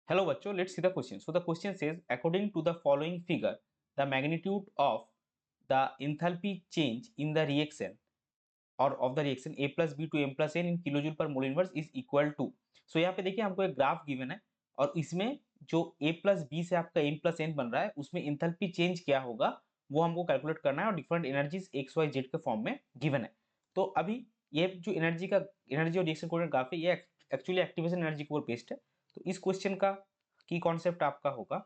Hello बच्चों, let's see the question. So the question says, according to the following figure, the magnitude of the enthalpy change in the reaction or of the reaction A plus B to M plus N in kilojoule per mole inverse is equal to. So यहाँ पे देखिए हमको एक graph given है और इसमें जो A plus B से आपका M plus N बन रहा है उसमें enthalpy चेंज क्या होगा वो हमको कैलकुलेट करना है और different energies X Y Z के फॉर्म में गिवन है। तो अभी ये जो एनर्जी और रिएक्शन कोऑर्डिनेट ग्राफ है ये एक्चुअली एक्टिवेशन एनर्जी के ऊपर बेस्ड है। तो इस क्वेश्चन का की कॉन्सेप्ट आपका होगा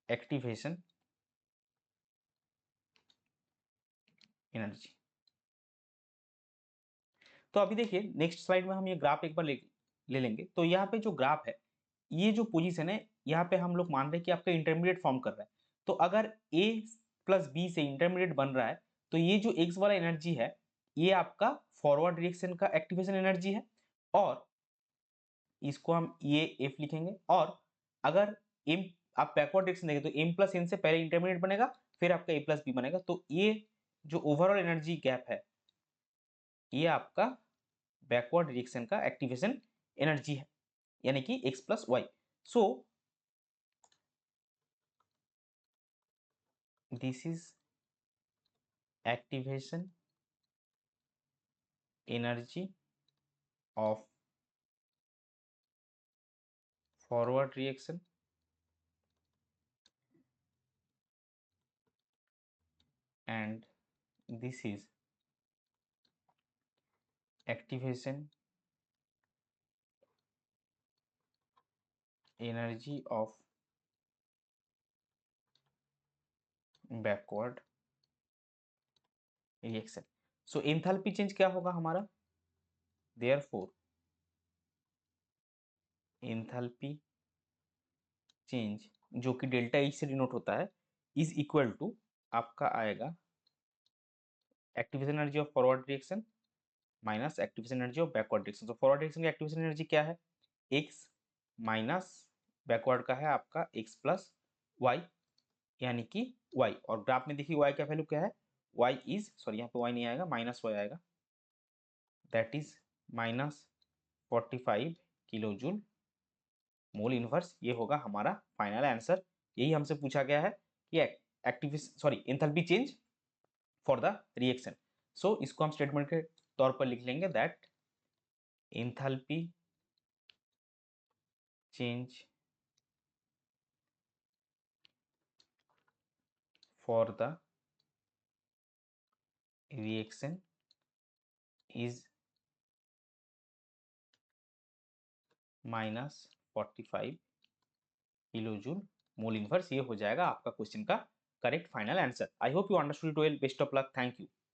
एक्टिवेशन एनर्जी। तो अभी देखिए नेक्स्ट स्लाइड में हम ये ग्राफ एक बार ले लेंगे। तो यहाँ पे जो ग्राफ है ये जो पोजीशन है यहाँ पे हम लोग मान रहे हैं कि आपका इंटरमीडिएट फॉर्म कर रहा है। तो अगर A प्लस बी से इंटरमीडिएट बन रहा है तो ये जो एक्स वाला एनर्जी है ये आपका फॉरवर्ड रिएक्शन का एक्टिवेशन एनर्जी है और इसको हम ये एफ लिखेंगे। और अगर एम आप बैकवर्ड डायरेक्शन देखें तो एम प्लस एन से पहले इंटरमीडिएट बनेगा फिर आपका ए प्लस बी बनेगा। तो ये जो ओवरऑल एनर्जी गैप है ये आपका बैकवर्ड डायरेक्शन का एक्टिवेशन एनर्जी है यानी कि X plus Y. So this is activation energy of forward reaction and this is activation energy of backward reaction। so enthalpy change क्या होगा हमारा, therefore एंथैल्पी चेंज जो कि डेल्टा एच से डिनोट होता है इज इक्वल टू आपका आएगा activation energy of forward reaction minus activation energy of backward reaction. तो फॉरवर्ड रिएक्शन की एक्टिवेशन एनर्जी क्या है, एक्स माइनस बैकवर्ड का है आपका एक्स प्लस वाई यानी कि वाई। और ग्राफ में देखिए वाई का वैल्यू क्या है, वाई इज सॉरी यहाँ पे वाई नहीं आएगा माइनस वाई आएगा, that is minus 45 kilo joule mole inverse. ये होगा हमारा फाइनल आंसर। यही हमसे पूछा गया है कि activation sorry enthalpy change for the reaction. So इसको हम स्टेटमेंट के तौर पर लिख लेंगे that enthalpy change for the reaction is minus 45 kilo joule mole inverse. ये हो जाएगा आपका क्वेश्चन का correct final answer. I hope you understood it well. Best of luck, thank you.